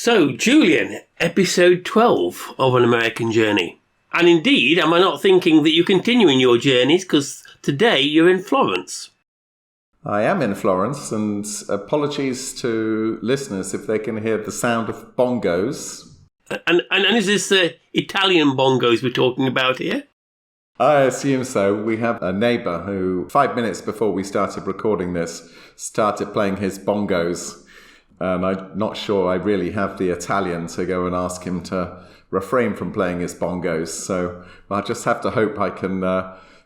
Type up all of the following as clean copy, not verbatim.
So, Julian, episode 12 of An American Journey. And indeed, am I not thinking that you're continuing your journeys, because today you're in Florence? I am in Florence, and apologies to listeners if they can hear the sound of bongos. And is this Italian bongos we're talking about here? I assume so. We have a neighbour who, 5 minutes before we started recording this, started playing his bongos. And I'm not sure I really have the Italian to go and ask him to refrain from playing his bongos. So I'll just have to hope I can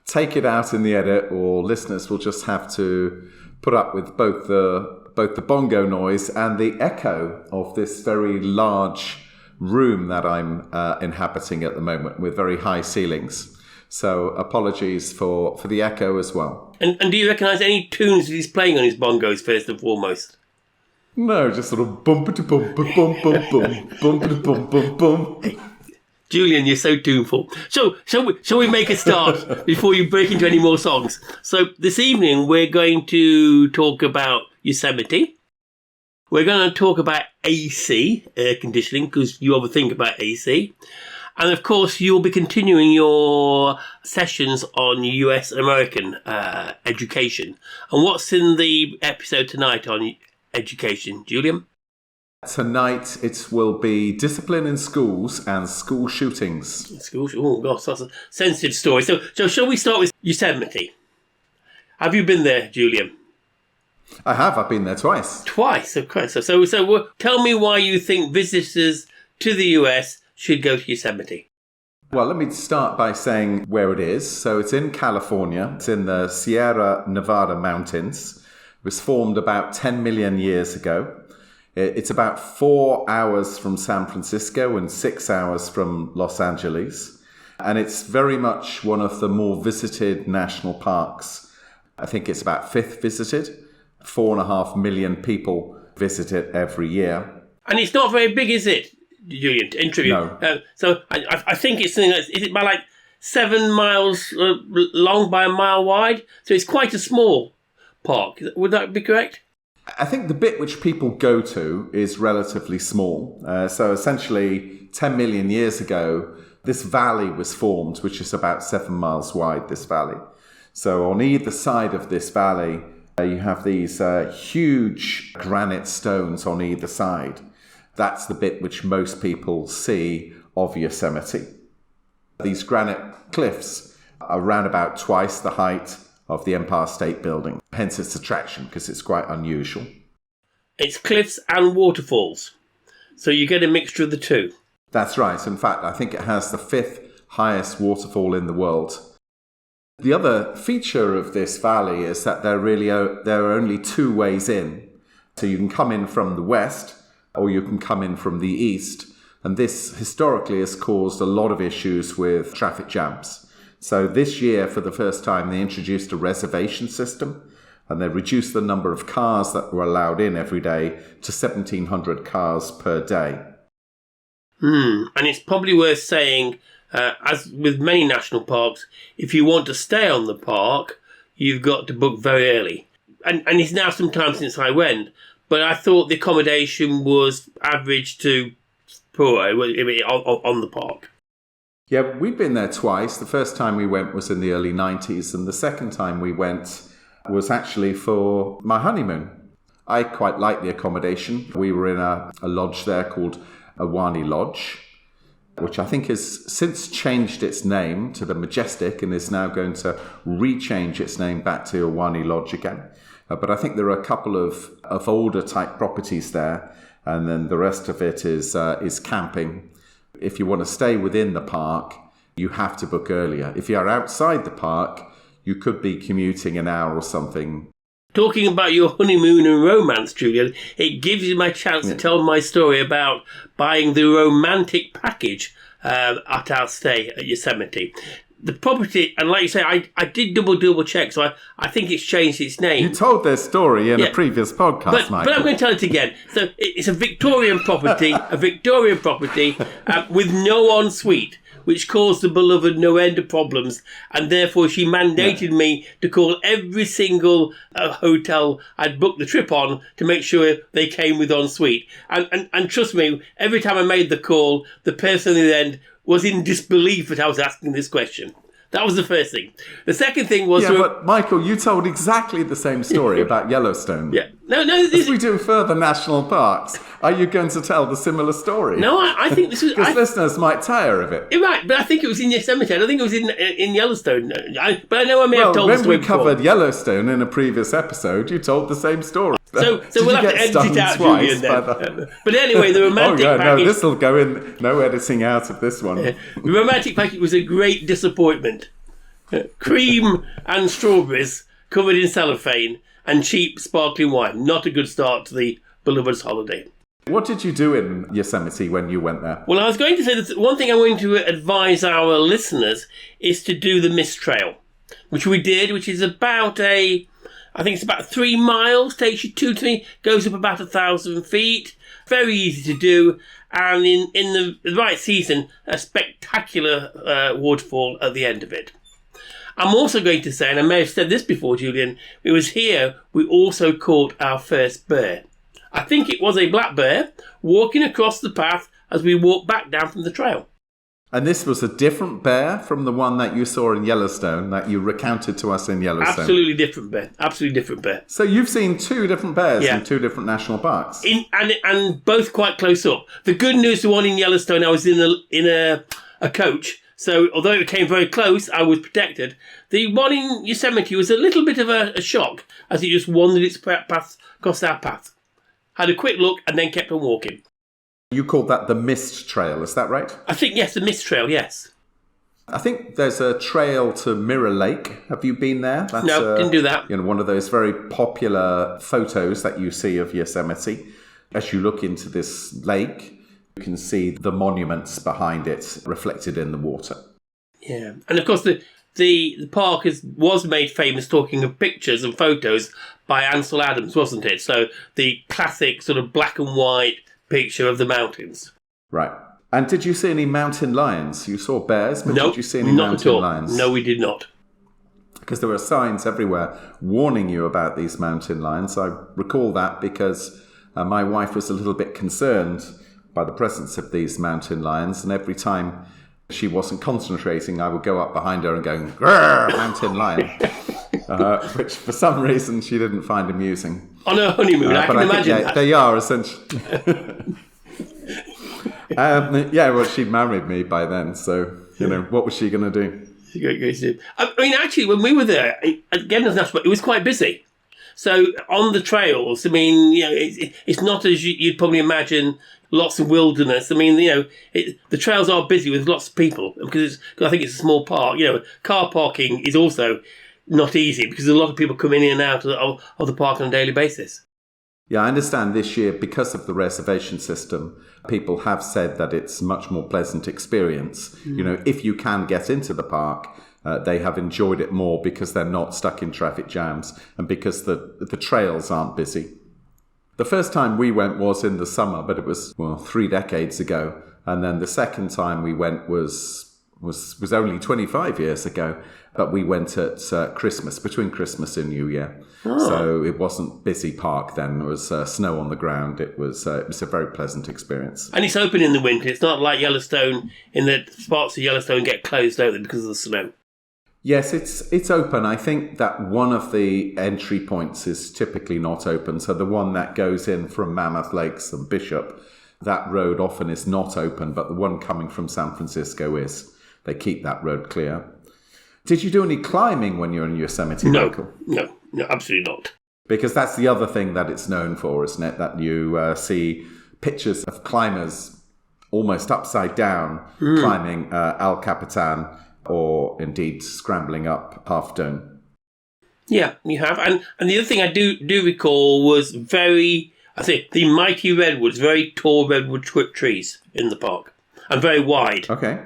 take it out in the edit, or listeners will just have to put up with both the bongo noise and the echo of this very large room that I'm inhabiting at the moment with very high ceilings. So apologies for the echo as well. And do you recognise any tunes that he's playing on his bongos first and foremost? No, just sort of bum bum bum bum bum bum bum bum. Julian, you're so tuneful. So, shall we make a start before you break into any more songs? So, this evening we're going to talk about Yosemite. We're going to talk about AC, air conditioning, because you overthink about AC. And of course, you'll be continuing your sessions on US American education. And what's in the episode tonight on education, Julian? Tonight it will be discipline in schools and school shootings. Oh gosh, that's a sensitive story. So shall we start with Yosemite? Have you been there, Julian? I have. I've been there twice. Twice, of course. So tell me why you think visitors to the US should go to Yosemite. Well, let me start by saying where it is. So it's in California. It's in the Sierra Nevada mountains. It was formed about 10 million years ago. It's about 4 hours from San Francisco and 6 hours from Los Angeles. And it's very much one of the more visited national parks. I think it's about fifth visited. 4.5 million people visit it every year. And it's not very big, is it, Julian, in tribute? No. So I think it's something that's, is it about like 7 miles long by a mile wide? So it's quite a small park. Would that be correct? I think the bit which people go to is relatively small. So essentially 10 million years ago, this valley was formed, which is about 7 miles wide, this valley. So on either side of this valley, you have these huge granite stones on either side. That's the bit which most people see of Yosemite. These granite cliffs are around about twice the height of the Empire State Building, hence its attraction, because it's quite unusual. It's cliffs and waterfalls, so you get a mixture of the two. That's right. In fact, I think it has the 5th highest waterfall in the world. The other feature of this valley is that there are only 2 ways in. So you can come in from the west, or you can come in from the east. And this historically has caused a lot of issues with traffic jams. So this year, for the first time, they introduced a reservation system, and they reduced the number of cars that were allowed in every day to 1,700 cars per day. And it's probably worth saying, as with many national parks, if you want to stay on the park, you've got to book very early. And it's now some time since I went, but I thought the accommodation was average to poor on the park. Yeah, we've been there twice. The first time we went was in the early 90s, and the second time we went was actually for my honeymoon. I quite like the accommodation. We were in a lodge there called Ahwahnee Lodge, which I think has since changed its name to the Majestic and is now going to rechange its name back to Ahwahnee Lodge again. But I think there are a couple of older type properties there, and then the rest of it is camping. If you want to stay within the park, you have to book earlier. If you are outside the park, you could be commuting an hour or something. Talking about your honeymoon and romance, Julian, it gives you my chance to tell my story about buying the romantic package at our stay at Yosemite. The property, and like you say, I did double check, so I think it's changed its name. You told their story in a previous podcast, Michael. But I'm going to tell it again. So it's a Victorian property, with no ensuite, which caused the beloved no end of problems, and therefore she mandated me to call every single hotel I'd booked the trip on to make sure they came with ensuite. And trust me, every time I made the call, the person at the end was in disbelief that I was asking this question. That was the first thing. The second thing was... Yeah, but Michael, you told exactly the same story about Yellowstone. Yeah. No. As we do further national parks, are you going to tell the similar story? No, I think this was... Because listeners might tire of it. Right, but I think it was in Yosemite. I don't think it was in Yellowstone. But I know I may have told the story when we covered Yellowstone in a previous episode, you told the same story. So we'll have to edit it out, Julian, then. But anyway, the romantic package... No, this will go in. No editing out of this one. The romantic package was a great disappointment. Cream and strawberries covered in cellophane and cheap sparkling wine. Not a good start to the beloved's holiday. What did you do in Yosemite when you went there? Well, I was going to say that one thing I'm going to advise our listeners is to do the Mist Trail, which we did, which is about I think it's about 3 miles, takes you 2 to 3, goes up about 1,000 feet. Very easy to do, and in the right season, a spectacular waterfall at the end of it. I'm also going to say, and I may have said this before, Julian, it was here we also caught our first bear. I think it was a black bear walking across the path as we walked back down from the trail. And this was a different bear from the one that you saw in Yellowstone, that you recounted to us in Yellowstone? Absolutely different bear. Absolutely different bear. So you've seen 2 different bears in 2 different national parks? And both quite close up. The good news, the one in Yellowstone, I was in a coach. So although it came very close, I was protected. The one in Yosemite was a little bit of a shock as it just wandered its path across our path. Had a quick look and then kept on walking. You called that the Mist Trail, is that right? I think, yes, the Mist Trail, yes. I think there's a trail to Mirror Lake. Have you been there? That's, no, didn't do that. One of those very popular photos that you see of Yosemite. As you look into this lake, you can see the monuments behind it reflected in the water. Yeah, and of course the park was made famous talking of pictures and photos by Ansel Adams, wasn't it? So the classic sort of black and white picture of the mountains. Right. And did you see any mountain lions? You saw bears, but did you see any not mountain at all. lions? No, we did not. Because there were signs everywhere warning you about these mountain lions. I recall that because my wife was a little bit concerned by the presence of these mountain lions, and every time she wasn't concentrating, I would go up behind her and go, "Grrr, mountain lion," which for some reason she didn't find amusing. On her honeymoon, I can imagine that. They are essentially. Well, she'd married me by then, so what was she going to do? I mean, actually, when we were there, again, it was quite busy. So on the trails, I mean, it's not as you'd probably imagine. Lots of wilderness. I mean, the trails are busy with lots of people because I think it's a small park. Car parking is also not easy because a lot of people come in and out of the park on a daily basis. Yeah, I understand this year, because of the reservation system, people have said that it's a much more pleasant experience. Mm. If you can get into the park, they have enjoyed it more because they're not stuck in traffic jams and because the trails aren't busy. The first time we went was in the summer, but it was 3 decades ago. And then the second time we went was only 25 years ago. But we went at Christmas, between Christmas and New Year. Oh. So it wasn't busy park then. There was snow on the ground. It was a very pleasant experience. And it's open in the winter. It's not like Yellowstone, in that parts of Yellowstone get closed, don't they, because of the snow. Yes, it's open. I think that one of the entry points is typically not open. So the one that goes in from Mammoth Lakes and Bishop, that road often is not open, but the one coming from San Francisco is. They keep that road clear. Did you do any climbing when you were in Yosemite, Michael? No, absolutely not. Because that's the other thing that it's known for, isn't it? That you see pictures of climbers almost upside down climbing El Capitan, or indeed scrambling up Half Dome. Yeah, you have. And the other thing I do recall was the mighty redwoods, very tall redwood trees in the park, and very wide. Okay.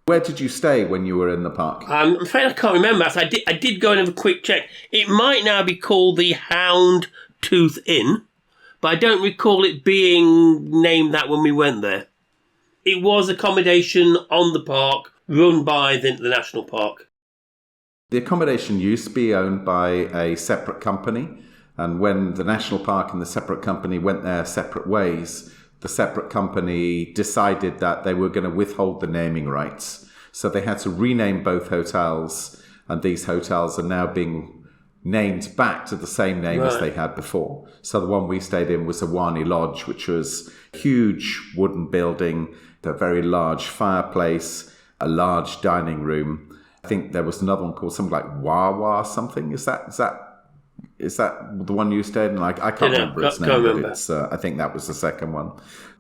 Where did you stay when you were in the park? I'm afraid I can't remember. So I did go and have a quick check. It might now be called the Hound Tooth Inn, but I don't recall it being named that when we went there. it was accommodation on the park run by the national park? The accommodation used to be owned by a separate company, and when the national park and the separate company went their separate ways, the separate company decided that they were going to withhold the naming rights. So they had to rename both hotels, and these hotels are now being named back to the same name as they had before. So the one we stayed in was Awani Lodge, which was a huge wooden building, a very large fireplace, a large dining room. I think there was another one called something like Wawa something. Is that the one you stayed in? I can't remember its name, but it's, I think that was the second one.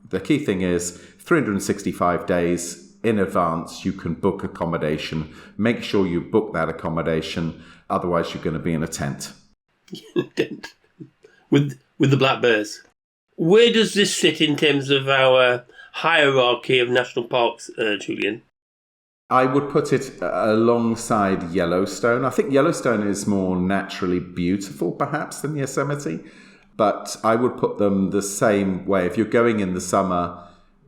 The key thing is 365 days in advance, you can book accommodation. Make sure you book that accommodation. Otherwise, you're going to be in a tent. with the black bears. Where does this sit in terms of our hierarchy of national parks, Julian? I would put it alongside Yellowstone. I think Yellowstone is more naturally beautiful, perhaps, than Yosemite. But I would put them the same way. If you're going in the summer,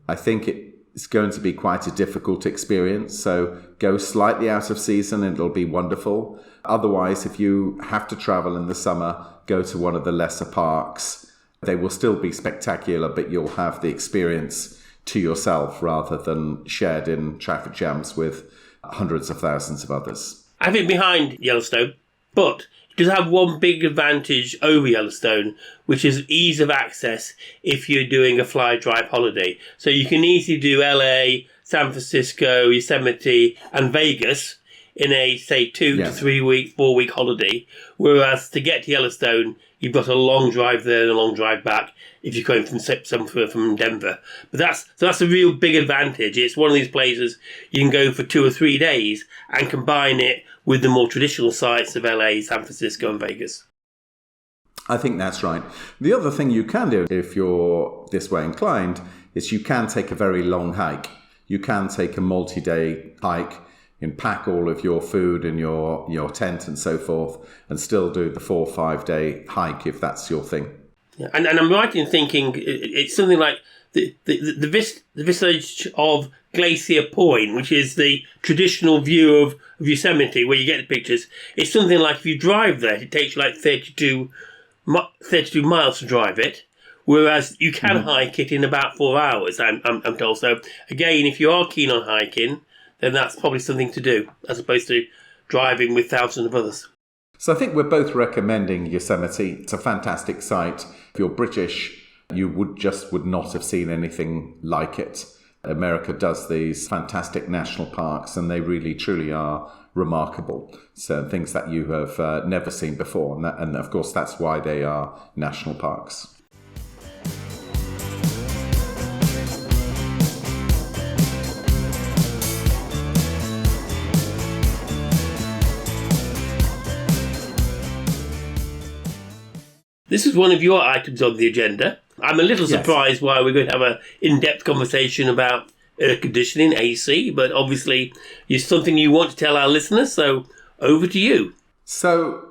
I think it's going to be quite a difficult experience. So go slightly out of season and it'll be wonderful. Otherwise, if you have to travel in the summer, go to one of the lesser parks. They will still be spectacular, but you'll have the experience to yourself rather than shared in traffic jams with hundreds of thousands of others. I think behind Yellowstone, but it does have one big advantage over Yellowstone, which is ease of access if you're doing a fly-drive holiday. So you can easily do LA, San Francisco, Yosemite and Vegas in a, say, 2 to 3 week, 4 week holiday. Whereas to get to Yellowstone, you've got a long drive there and a long drive back if you're going from Denver. But that's a real big advantage. It's one of these places you can go for 2 or 3 days and combine it with the more traditional sites of LA, San Francisco and Vegas. I think that's right. The other thing you can do if you're this way inclined is you can take a very long hike. You can take a multi-day hike and pack all of your food in your tent and so forth and still do the 4 or 5 day hike if that's your thing. Yeah. And I'm right in thinking it's something like the visage of Glacier Point, which is the traditional view of Yosemite where you get the pictures. It's something like if you drive there, it takes you like 32 miles to drive it, whereas you can hike it in about 4 hours, I'm told. So again, if you are keen on hiking, then that's probably something to do, as opposed to driving with thousands of others. So I think we're both recommending Yosemite. It's a fantastic site. If you're British, you would not have seen anything like it. America does these fantastic national parks, and they really, truly are remarkable. So things that you have never seen before. And of course, that's why they are national parks. This is one of your items on the agenda. I'm a little surprised why we're going to have an in-depth conversation about air conditioning, AC, but obviously it's something you want to tell our listeners, so over to you. So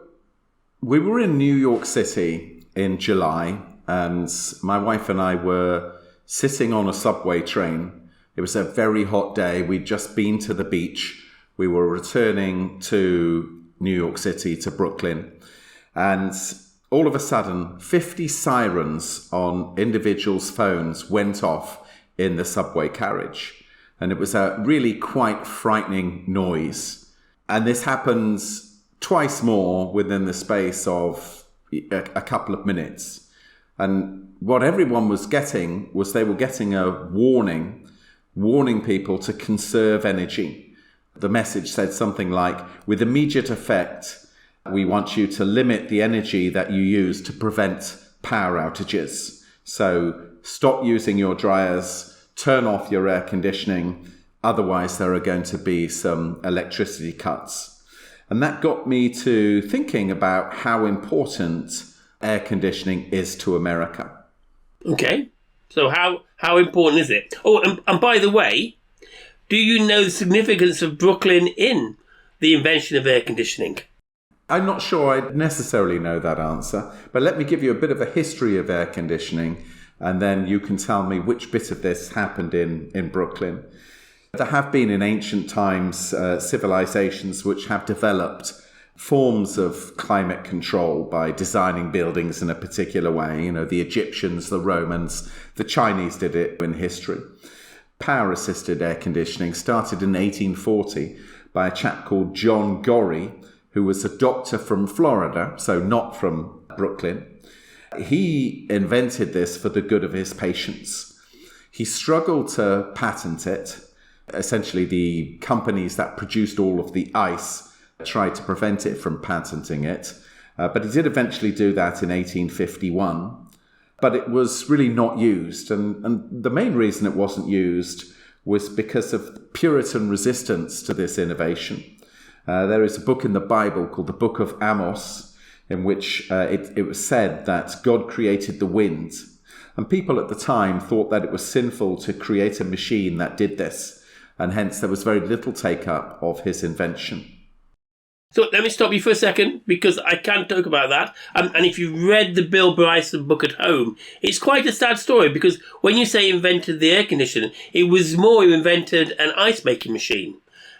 we were in New York City in July, and my wife and I were sitting on a subway train. It was a very hot day. We'd just been to the beach. We were returning to New York City, to Brooklyn, and all of a sudden, 50 sirens on individuals' phones went off in the subway carriage. And it was a really quite frightening noise. And this happens twice more within the space of a couple of minutes. And what everyone was getting was they were getting a warning people to conserve energy. The message said something like, with immediate effect, we want you to limit the energy that you use to prevent power outages. So stop using your dryers, turn off your air conditioning, otherwise there are going to be some electricity cuts. And that got me to thinking about how important air conditioning is to America. Okay, so how important is it? Oh, and by the way, do you know the significance of Brooklyn in the invention of air conditioning? I'm not sure I necessarily know that answer, but let me give you a bit of a history of air conditioning. And then you can tell me which bit of this happened in Brooklyn. There have been in ancient times civilizations which have developed forms of climate control by designing buildings in a particular way. You know, the Egyptians, the Romans, the Chinese did it in history. Power-assisted air conditioning started in 1840 by a chap called John Gorrie, who was a doctor from Florida, so not from Brooklyn. He invented this for the good of his patients. He struggled to patent it. Essentially, the companies that produced all of the ice tried to prevent it from patenting it. But he did eventually do that in 1851. But it was really not used. And the main reason it wasn't used was because of Puritan resistance to this innovation. There is a book in the Bible called the Book of Amos, in which it was said that God created the wind. And people at the time thought that it was sinful to create a machine that did this. And hence there was very little take-up of his invention. So let me stop you for a second, because I can't talk about that. And if you've read the Bill Bryson book at home, it's quite a sad story, because when you say invented the air conditioner, it was more he invented an ice-making machine.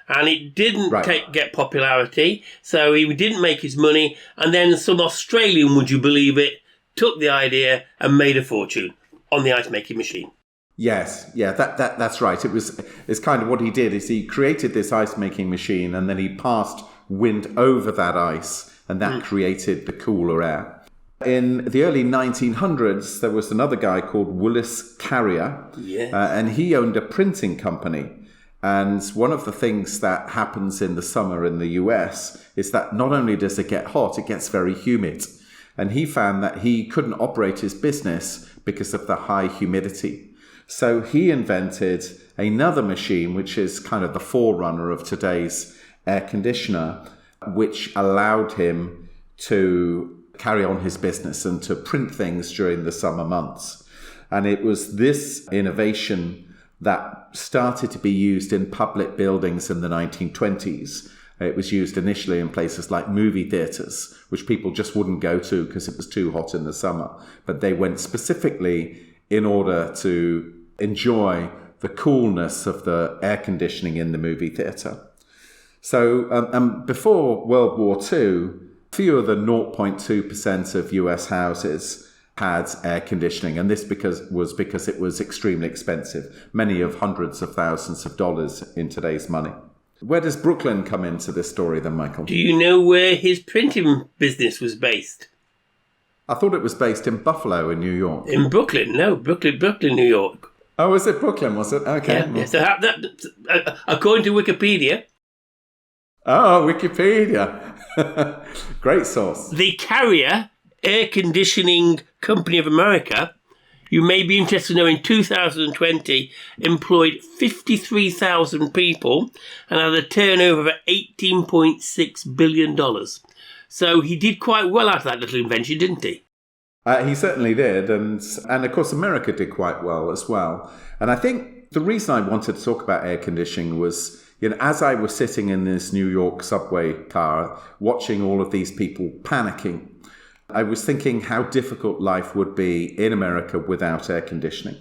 And it didn't get popularity, so he didn't make his money. And then some Australian, would you believe it, took the idea and made a fortune on the ice-making machine. Yes, yeah, that's right. It's kind of what he did is he created this ice-making machine, and then he passed wind over that ice, and that created the cooler air. In the early 1900s, there was another guy called Willis Carrier, and he owned a printing company. And one of the things that happens in the summer in the US is that not only does it get hot, it gets very humid. And he found that he couldn't operate his business because of the high humidity. So he invented another machine, which is kind of the forerunner of today's air conditioner, which allowed him to carry on his business and to print things during the summer months. And it was this innovation that started to be used in public buildings in the 1920s. It was used initially in places like movie theatres, which people just wouldn't go to because it was too hot in the summer. But they went specifically in order to enjoy the coolness of the air conditioning in the movie theatre. So before World War II, fewer than 0.2% of US houses had air conditioning, and this was because it was extremely expensive, many of hundreds of thousands of dollars in today's money. Where does Brooklyn come into this story then, Michael? Do you know where his printing business was based? I thought it was based in Buffalo in New York. In Brooklyn? No, Brooklyn, New York. Oh, was it Brooklyn, was it? Okay. Yeah. So according to Wikipedia... Oh, Wikipedia. Great source. The Carrier Air Conditioning Company of America, you may be interested to know, in 2020 employed 53,000 people and had a turnover of $18.6 billion. So he did quite well out of that little invention, didn't he? He certainly did. And of course, America did quite well as well. And I think the reason I wanted to talk about air conditioning was, you know, as I was sitting in this New York subway car, watching all of these people panicking, I was thinking how difficult life would be in America without air conditioning.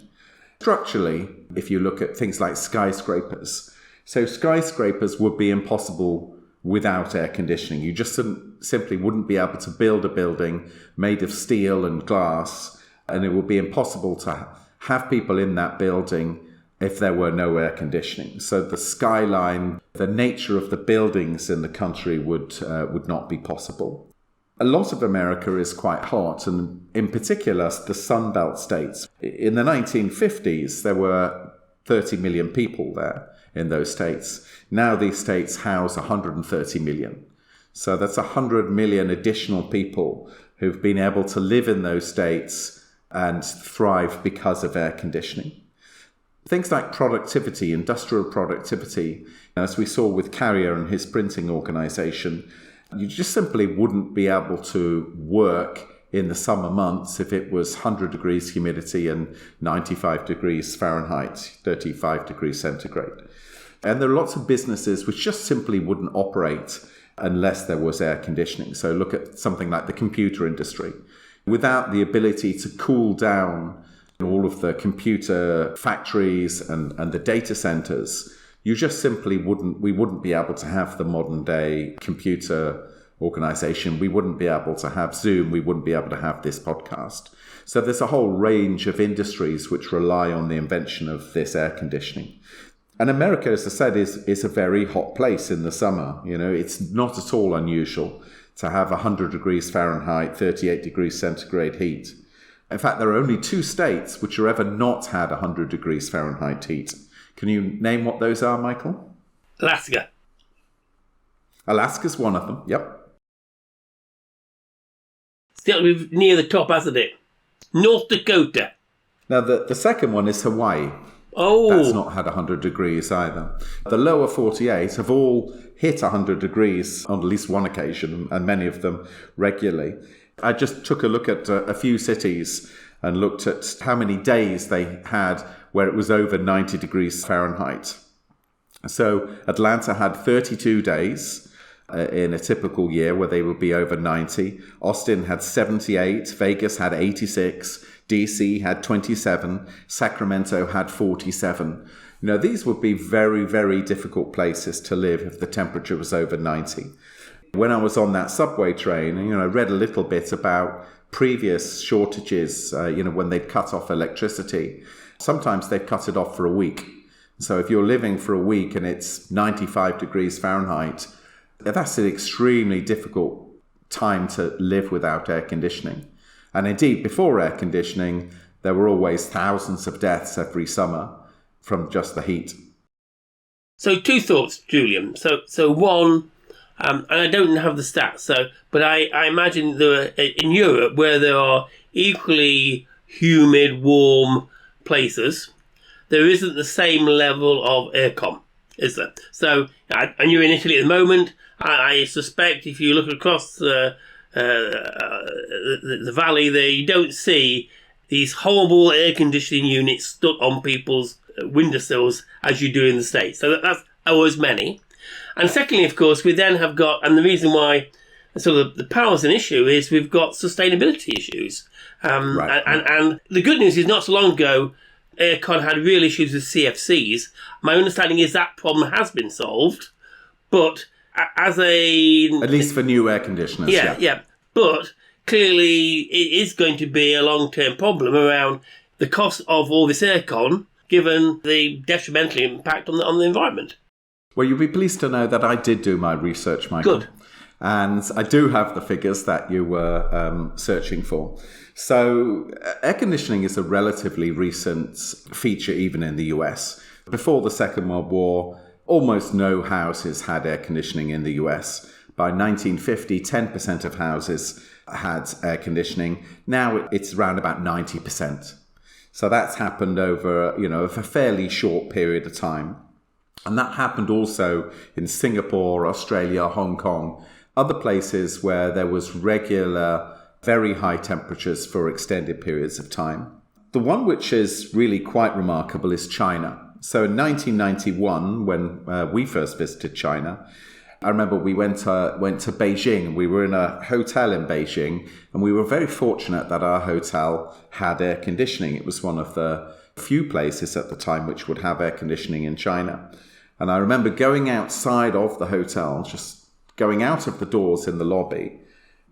Structurally, if you look at things like skyscrapers, so skyscrapers would be impossible without air conditioning. You just simply wouldn't be able to build a building made of steel and glass, and it would be impossible to have people in that building if there were no air conditioning. So the skyline, the nature of the buildings in the country would not be possible. A lot of America is quite hot, and in particular, the Sun Belt states. In the 1950s, there were 30 million people there in those states. Now these states house 130 million. So that's 100 million additional people who've been able to live in those states and thrive because of air conditioning. Things like productivity, industrial productivity, as we saw with Carrier and his printing organization, you just simply wouldn't be able to work in the summer months if it was 100 degrees humidity and 95 degrees Fahrenheit, 35 degrees centigrade. And there are lots of businesses which just simply wouldn't operate unless there was air conditioning. So look at something like the computer industry. Without the ability to cool down all of the computer factories and the data centers, you just simply we wouldn't be able to have the modern day computer organization. We wouldn't be able to have Zoom. We wouldn't be able to have this podcast. So there's a whole range of industries which rely on the invention of this air conditioning. And America, as I said, is a very hot place in the summer. You know, it's not at all unusual to have 100 degrees Fahrenheit, 38 degrees centigrade heat. In fact, there are only 2 states which have ever not had 100 degrees Fahrenheit heat. Can you name what those are, Michael? Alaska. Alaska's one of them, yep. Still near the top, hasn't it? North Dakota. Now, the second one is Hawaii. Oh. That's not had 100 degrees either. The lower 48 have all hit 100 degrees on at least one occasion, and many of them regularly. I just took a look at a few cities and looked at how many days they had where it was over 90 degrees Fahrenheit. So Atlanta had 32 days in a typical year where they would be over 90. Austin had 78. Vegas had 86. DC had 27. Sacramento had 47. You know, these would be very, very difficult places to live if the temperature was over 90. When I was on that subway train, you know, I read a little bit about previous shortages, when they'd cut off electricity. Sometimes they'd cut it off for a week. So if you're living for a week and it's 95 degrees Fahrenheit, that's an extremely difficult time to live without air conditioning. And indeed, before air conditioning, there were always thousands of deaths every summer from just the heat. So 2 thoughts, Julian. So one, and I don't have the stats, but I imagine there are, in Europe, where there are equally humid, warm places, there isn't the same level of aircon, is there? So, and you're in Italy at the moment. I suspect if you look across the valley there, you don't see these horrible air conditioning units stuck on people's windowsills as you do in the States. So that's always many. And secondly, of course, we then have got, and the reason why sort of the power's an issue is we've got sustainability issues. Right. And the good news is not so long ago, aircon had real issues with CFCs. My understanding is that problem has been solved, but at least for new air conditioners. Yeah. But clearly it is going to be a long-term problem around the cost of all this aircon, given the detrimental impact on the environment. Well, you'll be pleased to know that I did do my research, Michael. Good. And I do have the figures that you were searching for. So air conditioning is a relatively recent feature even in the US. Before the Second World War, almost no houses had air conditioning in the US. By 1950, 10% of houses had air conditioning. Now it's around about 90%. So that's happened over, a fairly short period of time. And that happened also in Singapore, Australia, Hong Kong, other places where there was regular, very high temperatures for extended periods of time. The one which is really quite remarkable is China. So in 1991, when we first visited China, I remember we went to Beijing. We were in a hotel in Beijing, and we were very fortunate that our hotel had air conditioning. It was one of the few places at the time which would have air conditioning in China. And I remember going outside of the hotel, just going out of the doors in the lobby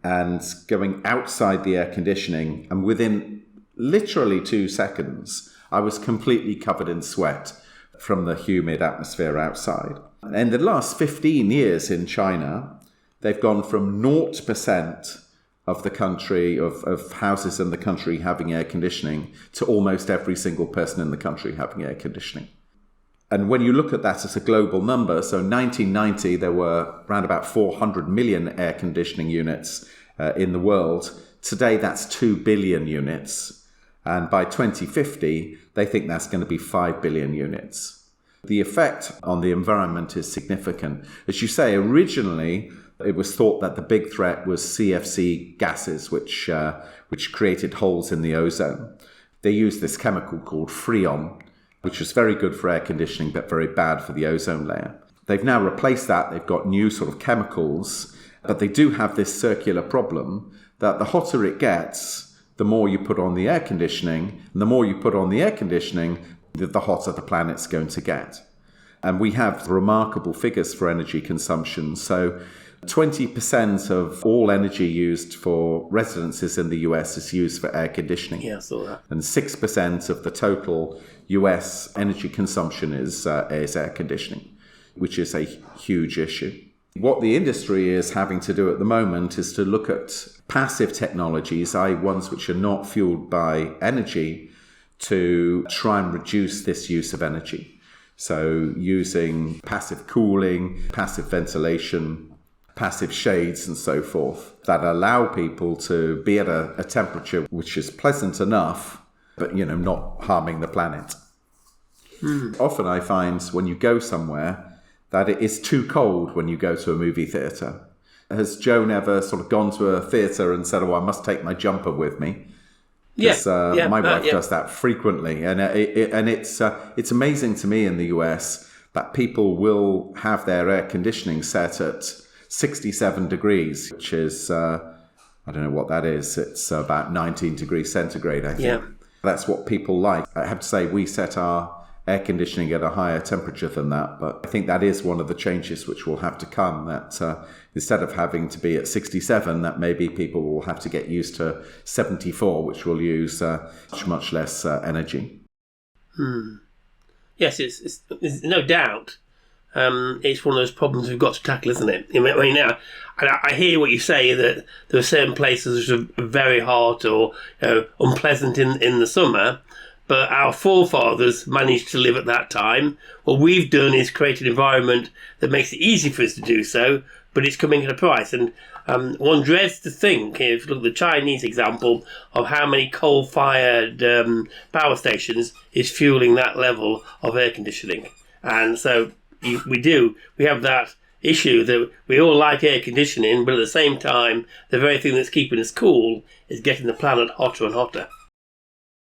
and going outside the air conditioning. And within literally 2 seconds, I was completely covered in sweat from the humid atmosphere outside. In the last 15 years in China, they've gone from 0% of the country, of houses in the country having air conditioning, to almost every single person in the country having air conditioning. And when you look at that as a global number, so in 1990, there were around about 400 million air conditioning units in the world. Today, that's 2 billion units. And by 2050, they think that's going to be 5 billion units. The effect on the environment is significant. As you say, originally, it was thought that the big threat was CFC gases, which created holes in the ozone. They used this chemical called Freon, which was very good for air conditioning, but very bad for the ozone layer. They've now replaced that. They've got new sort of chemicals, but they do have this circular problem that the hotter it gets, the more you put on the air conditioning. And the more you put on the air conditioning, the hotter the planet's going to get. And we have remarkable figures for energy consumption. So 20% of all energy used for residences in the US is used for air conditioning. Yeah, I saw that. And 6% of the total US energy consumption is air conditioning, which is a huge issue. What the industry is having to do at the moment is to look at passive technologies, i.e. ones which are not fueled by energy, to try and reduce this use of energy. So using passive cooling, passive ventilation, passive shades and so forth that allow people to be at a temperature which is pleasant enough, but, not harming the planet. Often I find when you go somewhere that it is too cold when you go to a movie theatre. Has Joan ever sort of gone to a theatre and said, I must take my jumper with me? Because my wife does that frequently. And it's amazing to me in the US that people will have their air conditioning set at 67 degrees, which is, I don't know what that is. It's about 19 degrees centigrade, I think. Yeah. That's what people like. I have to say, we set our air conditioning at a higher temperature than that. But I think that is one of the changes which will have to come, that instead of having to be at 67, that maybe people will have to get used to 74, which will use much less energy. Yes, it's no doubt. It's one of those problems we've got to tackle, isn't it? I mean, now, I hear what you say, that there are certain places which are very hot or unpleasant in the summer, but our forefathers managed to live at that time. What we've done is create an environment that makes it easy for us to do so, but it's coming at a price. And one dreads to think, if you look at the Chinese example, of how many coal-fired power stations is fueling that level of air conditioning. And so we have that issue that we all like air conditioning, but at the same time, the very thing that's keeping us cool is getting the planet hotter and hotter.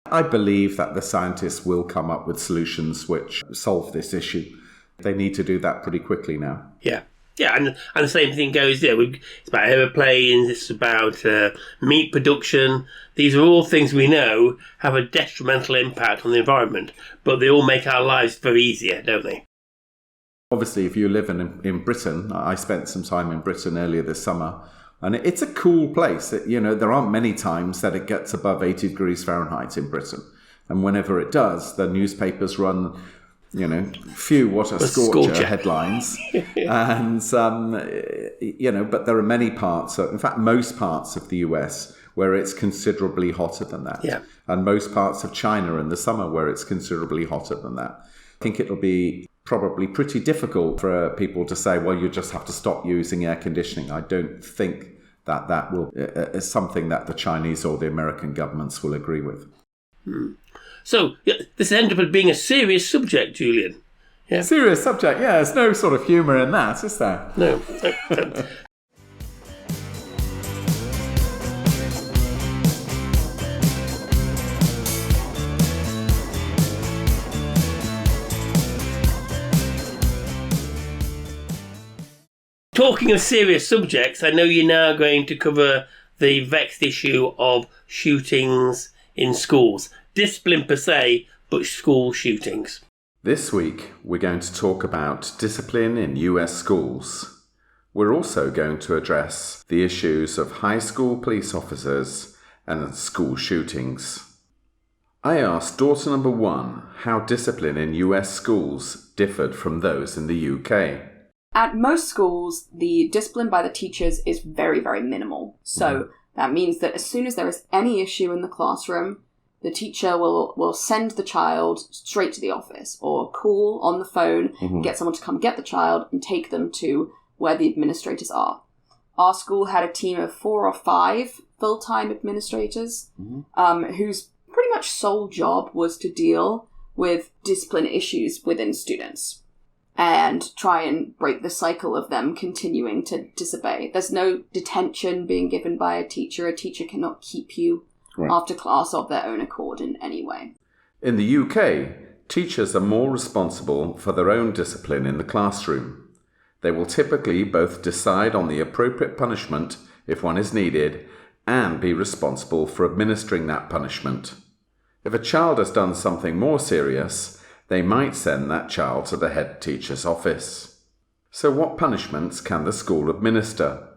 I believe that the scientists will come up with solutions which solve this issue. They need to do that pretty quickly now. Yeah, and the same thing goes there. It's about aeroplanes, it's about meat production. These are all things we know have a detrimental impact on the environment, but they all make our lives very easier, don't they? Obviously, if you live in Britain, I spent some time in Britain earlier this summer, and it's a cool place. There aren't many times that it gets above 80 degrees Fahrenheit in Britain. And whenever it does, the newspapers run, phew, what a scorcher headlines. And, but there are many parts, in fact, most parts of the US where it's considerably hotter than that. Yeah. And most parts of China in the summer where it's considerably hotter than that. I think it'll be probably pretty difficult for people to say, well, you just have to stop using air conditioning. I don't think that will is something that the Chinese or the American governments will agree with. So this ended up being a serious subject, Julian. Yeah. Serious subject, yeah. There's no sort of humour in that, is there? No. Talking of serious subjects, I know you're now going to cover the vexed issue of shootings in schools. Discipline per se, but school shootings. This week, we're going to talk about discipline in US schools. We're also going to address the issues of high school police officers and school shootings. I asked daughter number 1 how discipline in US schools differed from those in the UK. At most schools, the discipline by the teachers is very, very minimal. So that means that as soon as there is any issue in the classroom, the teacher will send the child straight to the office or call on the phone, get someone to come get the child and take them to where the administrators are. Our school had a team of 4 or 5 full-time administrators whose pretty much sole job was to deal with discipline issues within students and try and break the cycle of them continuing to disobey. There's no detention being given by a teacher. A teacher cannot keep you after class of their own accord in any way. In the UK, teachers are more responsible for their own discipline in the classroom. They will typically both decide on the appropriate punishment if one is needed and be responsible for administering that punishment. If a child has done something more serious, they might send that child to the head teacher's office. So what punishments can the school administer?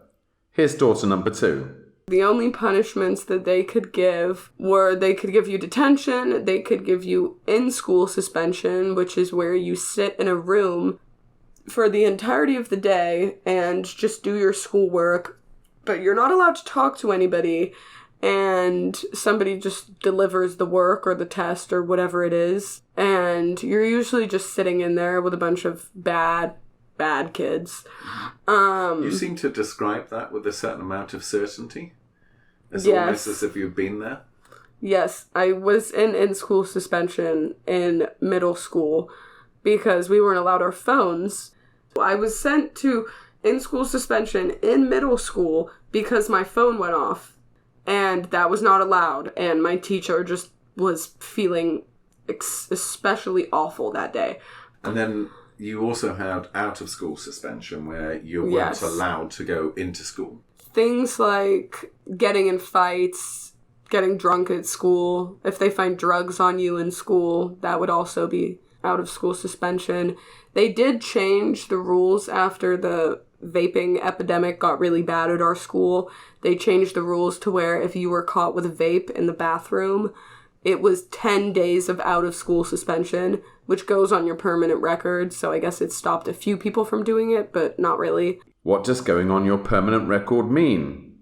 Here's daughter number 2. The only punishments that they could give were they could give you detention, they could give you in-school suspension, which is where you sit in a room for the entirety of the day and just do your schoolwork, but you're not allowed to talk to anybody, and somebody just delivers the work or the test or whatever it is, and you're usually just sitting in there with a bunch of bad kids. You seem to describe that with a certain amount of certainty. It's almost as if you've been there. Yes, I was in school suspension in middle school because we weren't allowed our phones. I was sent to in-school suspension in middle school because my phone went off, and that was not allowed, and my teacher just was feeling especially awful that day. And then you also had out-of-school suspension where you weren't allowed to go into school. Things like getting in fights, getting drunk at school. If they find drugs on you in school, that would also be out-of-school suspension. They did change the rules after the vaping epidemic got really bad at our school. They changed the rules to where if you were caught with a vape in the bathroom, it was 10 days of out-of-school suspension, which goes on your permanent record. So I guess it stopped a few people from doing it, but not really. What does going on your permanent record mean?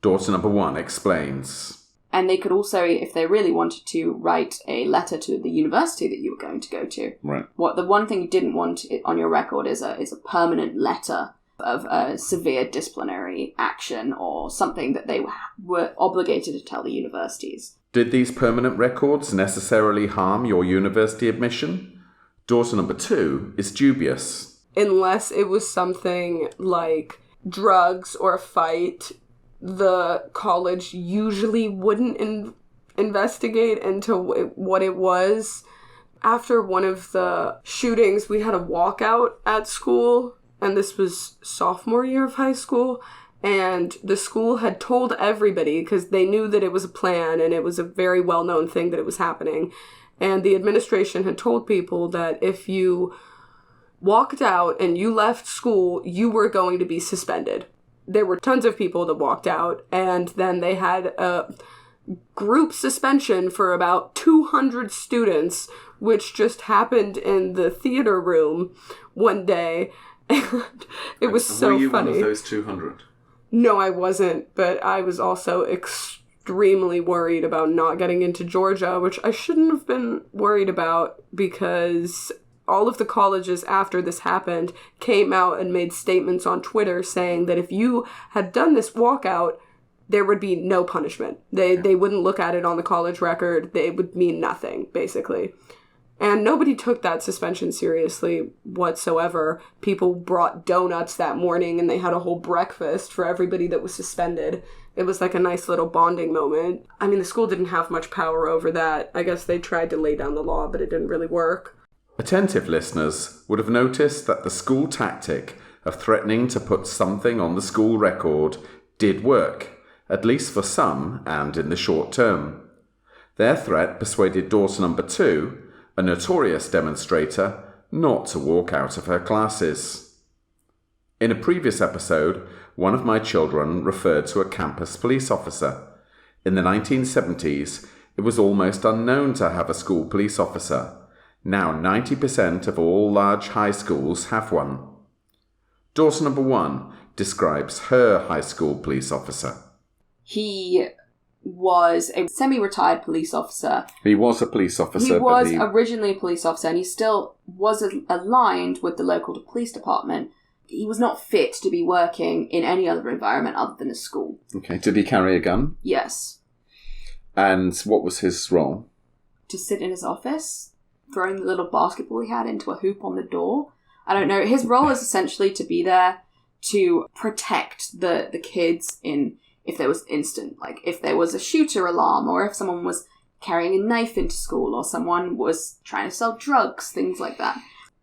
Daughter number 1 explains. And they could also, if they really wanted to, write a letter to the university that you were going to go to. Right. The one thing you didn't want on your record is a permanent letter of a severe disciplinary action or something that they were obligated to tell the universities. Did these permanent records necessarily harm your university admission? Daughter number 2 is dubious. Unless it was something like drugs or a fight, the college usually wouldn't investigate into what it was. After one of the shootings, we had a walkout at school, and this was sophomore year of high school, and the school had told everybody, because they knew that it was a plan, and it was a very well-known thing that it was happening, and the administration had told people that if you walked out and you left school, you were going to be suspended. There were tons of people that walked out, and then they had a group suspension for about 200 students, which just happened in the theater room one day, and it was so funny. Were you one of those 200? No, I wasn't, but I was also extremely worried about not getting into Georgia, which I shouldn't have been worried about because all of the colleges after this happened came out and made statements on Twitter saying that if you had done this walkout, there would be no punishment. They wouldn't look at it on the college record. It would mean nothing, basically. And nobody took that suspension seriously whatsoever. People brought donuts that morning and they had a whole breakfast for everybody that was suspended. It was like a nice little bonding moment. I mean, the school didn't have much power over that. I guess they tried to lay down the law, but it didn't really work. Attentive listeners would have noticed that the school tactic of threatening to put something on the school record did work, at least for some and in the short term. Their threat persuaded daughter number 2, a notorious demonstrator, not to walk out of her classes. In a previous episode, one of my children referred to a campus police officer. In the 1970s, it was almost unknown to have a school police officer. Now 90% of all large high schools have one. Daughter number 1 describes her high school police officer. He was a semi-retired police officer. He was a police officer. He was originally a police officer, and he still was aligned with the local police department. He was not fit to be working in any other environment other than a school. Okay. Did he carry a gun? Yes. And what was his role? To sit in his office, throwing the little basketball he had into a hoop on the door. I don't know. His role is essentially to be there to protect the kids if there was if there was a shooter alarm, or if someone was carrying a knife into school, or someone was trying to sell drugs, things like that.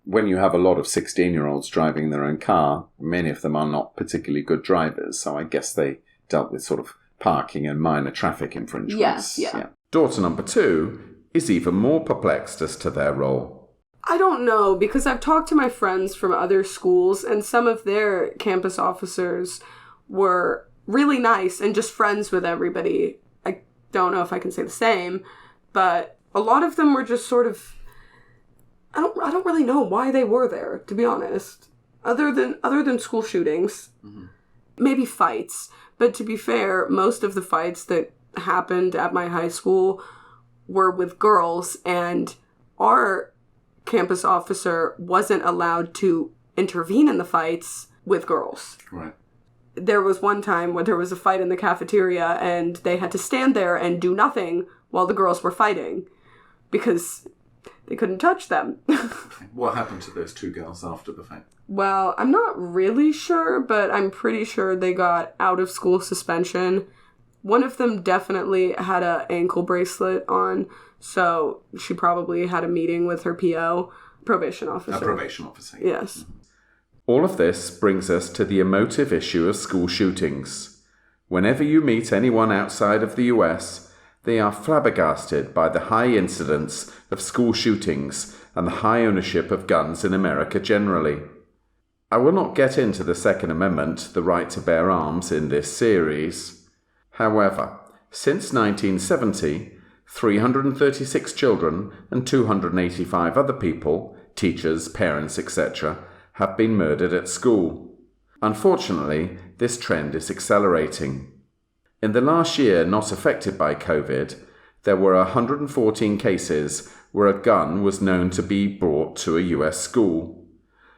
When you have a lot of 16-year-olds driving their own car, many of them are not particularly good drivers, so I guess they dealt with sort of parking and minor traffic infringements. Yes, yeah. Daughter number 2 is even more perplexed as to their role. I don't know, because I've talked to my friends from other schools, and some of their campus officers were really nice and just friends with everybody. I don't know if I can say the same, but a lot of them were just sort of... I don't really know why they were there, to be honest. Other than school shootings. Mm-hmm. Maybe fights. But to be fair, most of the fights that happened at my high school were with girls, and our campus officer wasn't allowed to intervene in the fights with girls. Right. There was one time where there was a fight in the cafeteria, and they had to stand there and do nothing while the girls were fighting, because they couldn't touch them. What happened to those 2 girls after the fight? Well, I'm not really sure, but I'm pretty sure they got out of school suspension. One of them definitely had an ankle bracelet on, so she probably had a meeting with her PO, probation officer. A probation officer. Yes. Mm-hmm. All of this brings us to the emotive issue of school shootings. Whenever you meet anyone outside of the US, they are flabbergasted by the high incidence of school shootings and the high ownership of guns in America generally. I will not get into the Second Amendment, the right to bear arms, in this series. However, since 1970, 336 children and 285 other people, teachers, parents, etc., have been murdered at school. Unfortunately, this trend is accelerating. In the last year not affected by COVID, there were 114 cases where a gun was known to be brought to a US school.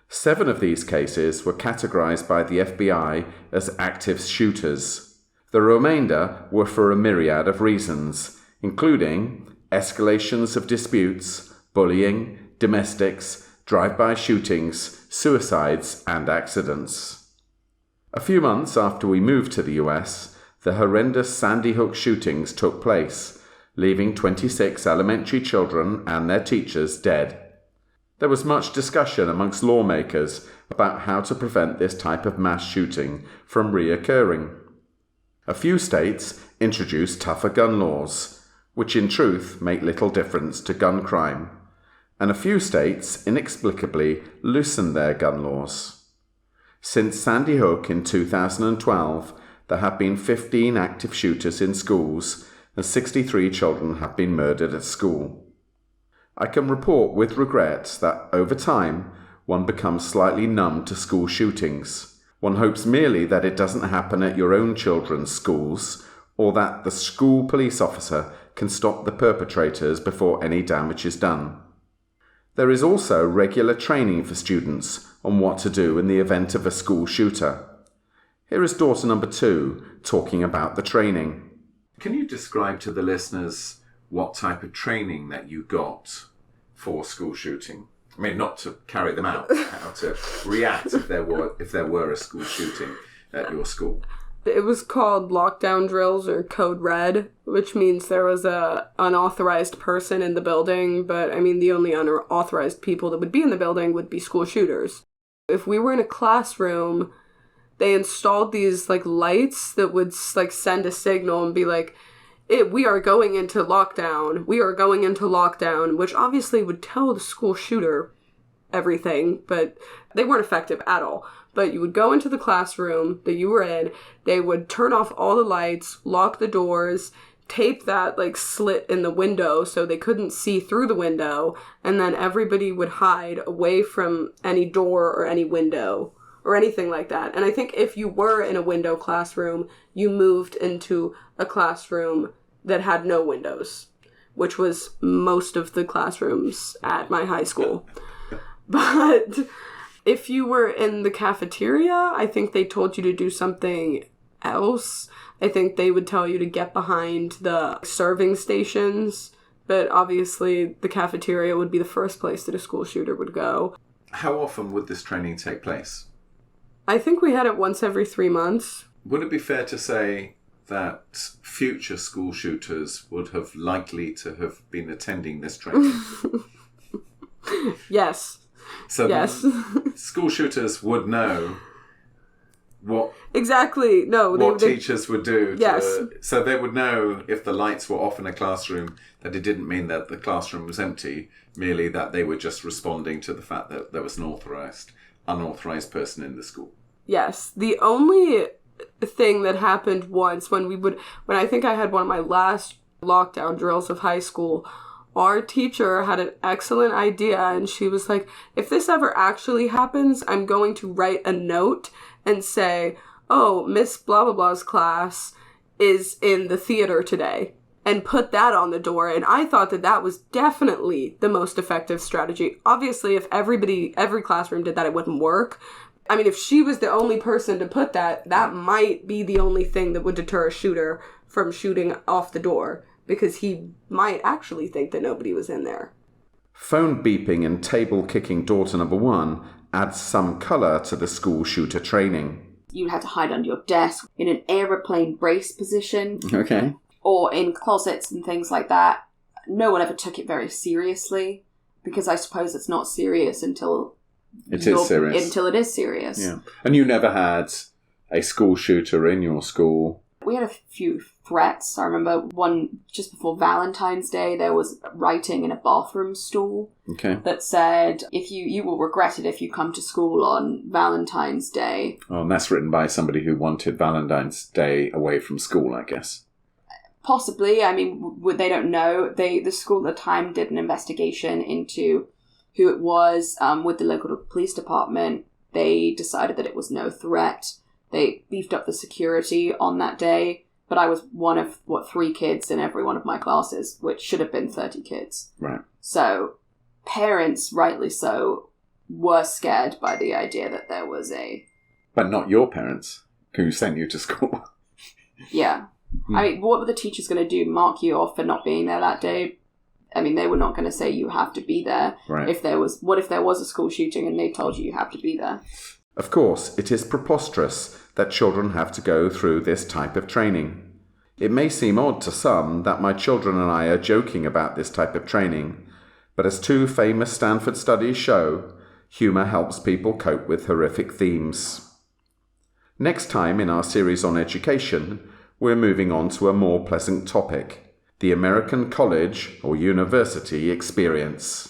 7 of these cases were categorized by the FBI as active shooters. The remainder were for a myriad of reasons, including escalations of disputes, bullying, domestics, drive-by shootings, suicides, and accidents. A few months after we moved to the US, the horrendous Sandy Hook shootings took place, leaving 26 elementary children and their teachers dead. There was much discussion amongst lawmakers about how to prevent this type of mass shooting from reoccurring. A few states introduced tougher gun laws, which in truth make little difference to gun crime, and a few states inexplicably loosened their gun laws. Since Sandy Hook in 2012, there have been 15 active shooters in schools, and 63 children have been murdered at school. I can report with regret that over time, one becomes slightly numb to school shootings. One hopes merely that it doesn't happen at your own children's schools, or that the school police officer can stop the perpetrators before any damage is done. There is also regular training for students on what to do in the event of a school shooter. Here is daughter number 2 talking about the training. Can you describe to the listeners what type of training that you got for school shooting? I mean, not to carry them out, how to react if there were a school shooting at your school. It was called lockdown drills, or code red, which means there was a unauthorized person in the building, but I mean the only unauthorized people that would be in the building would be school shooters. If we were in a classroom, they installed these lights that would send a signal and be like, we are going into lockdown. We are going into lockdown, which obviously would tell the school shooter everything, but they weren't effective at all. But you would go into the classroom that you were in, they would turn off all the lights, lock the doors, tape that slit in the window so they couldn't see through the window, and then everybody would hide away from any door or any window or anything like that. And I think if you were in a window classroom, you moved into a classroom that had no windows, which was most of the classrooms at my high school. But if you were in the cafeteria, I think they told you to do something else. I think they would tell you to get behind the serving stations, but obviously the cafeteria would be the first place that a school shooter would go. How often would this training take place? I think we had it once every 3 months. Would it be fair to say that future school shooters would have likely to have been attending this training? Yes. So yes. School shooters would know what Exactly. No, what they teachers would do. Yes. So they would know if the lights were off in a classroom that it didn't mean that the classroom was empty, merely that they were just responding to the fact that there was an unauthorized person in the school. Yes. The only thing that happened once when I think I had one of my last lockdown drills of high school, our teacher had an excellent idea, and she was like, if this ever actually happens, I'm going to write a note and say, oh, Miss blah blah blah's class is in the theater today, and put that on the door. And I thought that was definitely the most effective strategy. Obviously, if every classroom did that, it wouldn't work. I mean, if she was the only person to put that might be the only thing that would deter a shooter from shooting off the door, because he might actually think that nobody was in there. Phone beeping and table kicking daughter number 1 adds some colour to the school shooter training. You had to hide under your desk in an aeroplane brace position. Okay. Or in closets and things like that. No one ever took it very seriously, because I suppose it's not serious until it is serious. Yeah. And you never had a school shooter in your school? We had a few threats. I remember one just before Valentine's Day, there was writing in a bathroom stool that said, "If you will regret it if you come to school on Valentine's Day." Oh, and that's written by somebody who wanted Valentine's Day away from school, I guess. Possibly. I mean, they don't know. The school at the time did an investigation into who it was with the local police department. They decided that it was no threat. They beefed up the security on that day, but I was one of, 3 kids in every one of my classes, which should have been 30 kids. Right. So parents, rightly so, were scared by the idea that there was a... But not your parents, who sent you to school. Yeah. I mean, what were the teachers going to do? Mark you off for not being there that day? I mean, they were not going to say you have to be there. Right. What if there was a school shooting and they told you have to be there? Of course, it is preposterous that children have to go through this type of training. It may seem odd to some that my children and I are joking about this type of training, but as 2 famous Stanford studies show, humour helps people cope with horrific themes. Next time in our series on education, we're moving on to a more pleasant topic: the American college or university experience.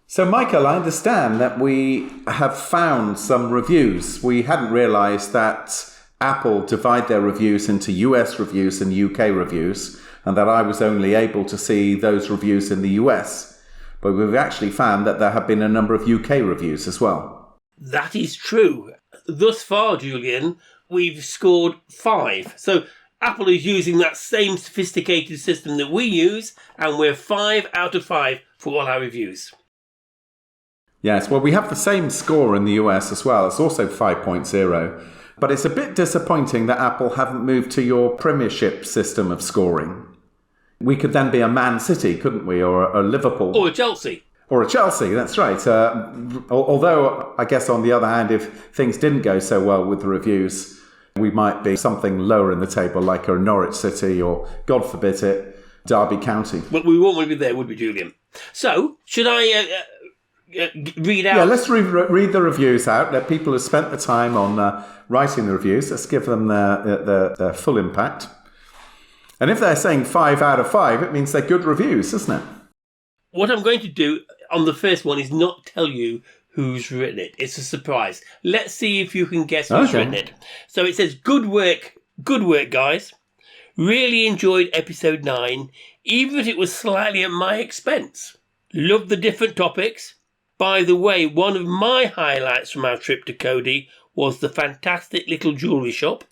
So, Michael, I understand that we have found some reviews. We hadn't realised that Apple divide their reviews into US reviews and UK reviews, and that I was only able to see those reviews in the US. But we've actually found that there have been a number of UK reviews as well. That is true. Thus far, Julian, we've scored 5. So Apple is using that same sophisticated system that we use, and we're 5 out of 5 for all our reviews. Yes, well, we have the same score in the US as well. It's also 5.0. But it's a bit disappointing that Apple haven't moved to your Premiership system of scoring. We could then be a Man City, couldn't we? Or a Liverpool. Or a Chelsea. Or a Chelsea, that's right. Although, I guess on the other hand, if things didn't go so well with the reviews, we might be something lower in the table, like a Norwich City or, God forbid it, Derby County. Well, we won't want to be there, would we, Julian? So, should I... read out. Yeah, let's read the reviews out. That people have spent the time on writing the reviews. Let's give them their full impact. And if they're saying 5 out of 5, it means they're good reviews, isn't it? What I'm going to do on the first one is not tell you who's written it. It's a surprise. Let's see if you can guess who's written it. So it says, good work, guys. Really enjoyed episode 9, even if it was slightly at my expense. Loved the different topics. By the way, one of my highlights from our trip to Cody was the fantastic little jewellery shop.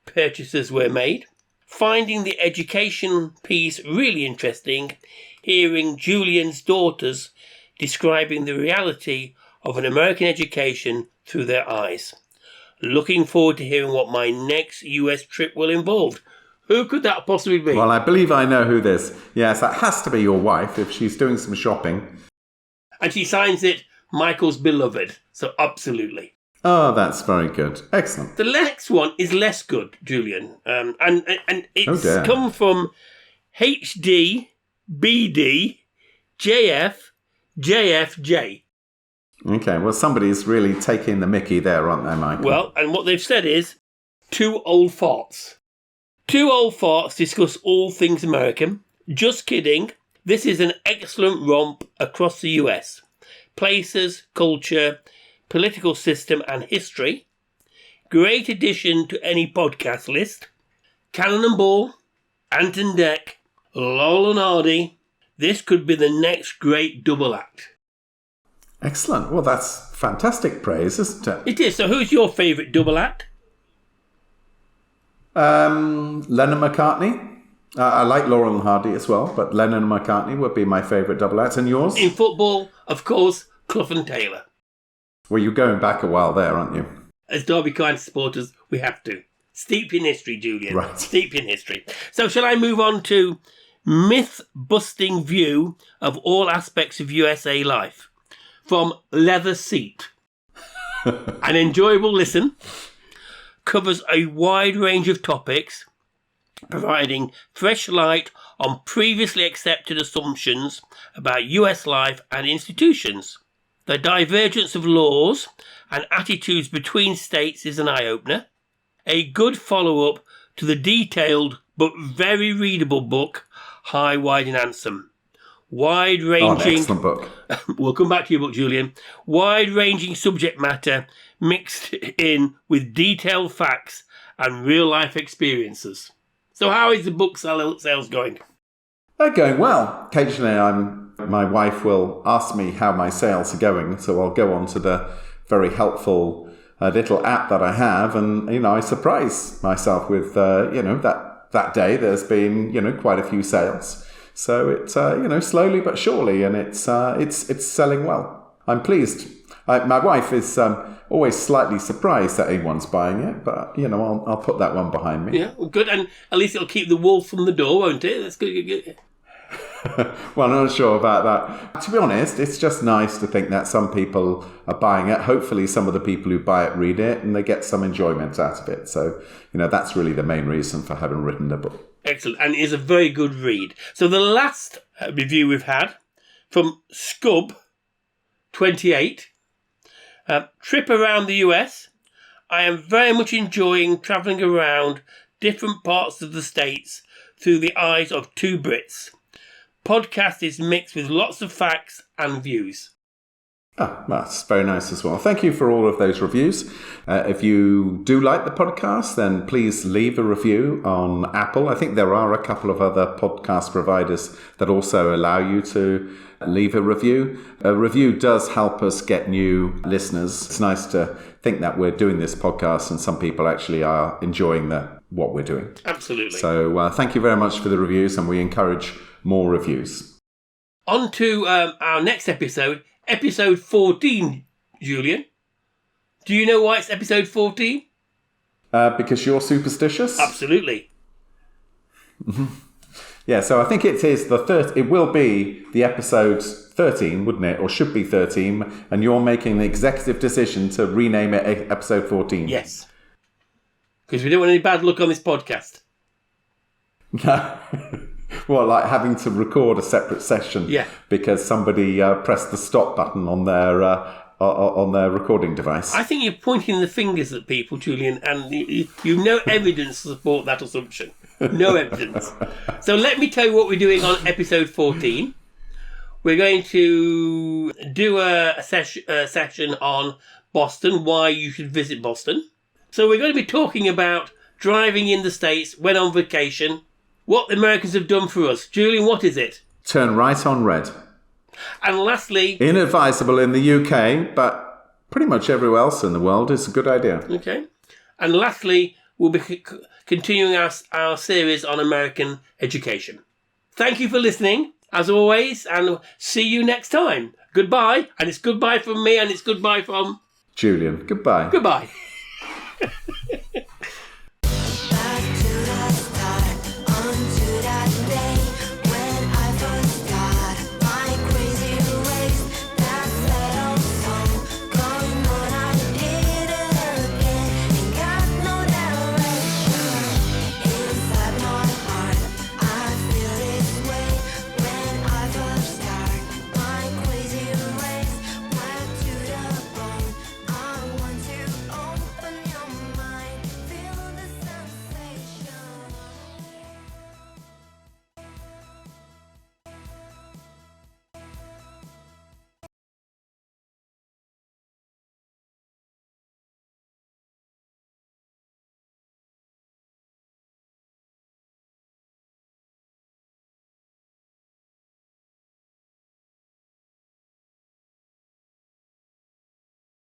Purchases were made. Finding the education piece really interesting. Hearing Julian's daughters describing the reality of an American education through their eyes. Looking forward to hearing what my next US trip will involve. Who could that possibly be? Well, I believe I know who this. Yes, that has to be your wife if she's doing some shopping. And she signs it, Michael's beloved. So absolutely. Oh, that's very good. Excellent. The next one is less good, Julian. And it's dear. come from HD, BD, JF, JFJ. Okay, well, somebody's really taking the mickey there, aren't they, Michael? Well, and what they've said is, two old farts. Two old farts discuss all things American. Just kidding. This is an excellent romp across the US. Places, culture, political system and history. Great addition to any podcast list. Cannonball, Anton Deck, Laurel and Hardy. This could be the next great double act. Excellent. Well, that's fantastic praise, isn't it? It is. So who's your favourite double act? Lennon-McCartney. I like Laurel and Hardy as well, but Lennon and McCartney would be my favourite double act. And yours? In football, of course, Clough and Taylor. Well, you're going back a while there, aren't you? As Derby County supporters, we have to. Steep in history, Julian. Right. Steep in history. So shall I move on to myth-busting view of all aspects of USA life? From Leather Seat. An enjoyable listen. Covers a wide range of topics, providing fresh light on previously accepted assumptions about US life and institutions. The divergence of laws and attitudes between states is an eye-opener. A good follow-up to the detailed but very readable book, High, Wide and Handsome. Wide-ranging... excellent book. We'll come back to your book, Julian. Wide-ranging subject matter mixed in with detailed facts and real-life experiences. So how is the book sales going? They're going well. Occasionally my wife will ask me how my sales are going, so I'll go on to the very helpful little app that I have, and, I surprise myself with, that day there's been, quite a few sales. So it's, slowly but surely, and it's selling well. I'm pleased. My wife is always slightly surprised that anyone's buying it, but, I'll put that one behind me. Yeah, well, good. And at least it'll keep the wolf from the door, won't it? That's good. Well, I'm not sure about that. To be honest, it's just nice to think that some people are buying it. Hopefully some of the people who buy it read it and they get some enjoyment out of it. So, that's really the main reason for having written the book. Excellent. And it is a very good read. So the last review we've had from Scub28, trip around the US. I am very much enjoying travelling around different parts of the States through the eyes of two Brits. Podcast is mixed with lots of facts and views. Oh, that's very nice as well. Thank you for all of those reviews. If you do like the podcast, then please leave a review on Apple. I think there are a couple of other podcast providers that also allow you to leave a review. A review does help us get new listeners. It's nice to think that we're doing this podcast and some people actually are enjoying what we're doing. Absolutely. So thank you very much for the reviews, and we encourage more reviews. On to our next episode, episode 14, Julian. Do you know why it's episode 14? Because you're superstitious? Absolutely. Mm-hmm. Yeah, so I think it is it will be the episode 13, wouldn't it? Or should be 13, and you're making the executive decision to rename it episode 14. Yes. Because we don't want any bad luck on this podcast. No. Well, like having to record a separate session because somebody pressed the stop button on their recording device. I think you're pointing the fingers at people, Julian, and you've no evidence to support that assumption. No evidence. So let me tell you what we're doing on episode 14. We're going to do a session on Boston, why you should visit Boston. So we're going to be talking about driving in the States when on vacation, what the Americans have done for us. Julian, what is it? Turn right on red. And lastly... Inadvisable in the UK, but pretty much everywhere else in the world is a good idea. Okay. And lastly, we'll be continuing our series on American education. Thank you for listening, as always, and see you next time. Goodbye. And it's goodbye from me, and it's goodbye from... Julian. Goodbye. Goodbye.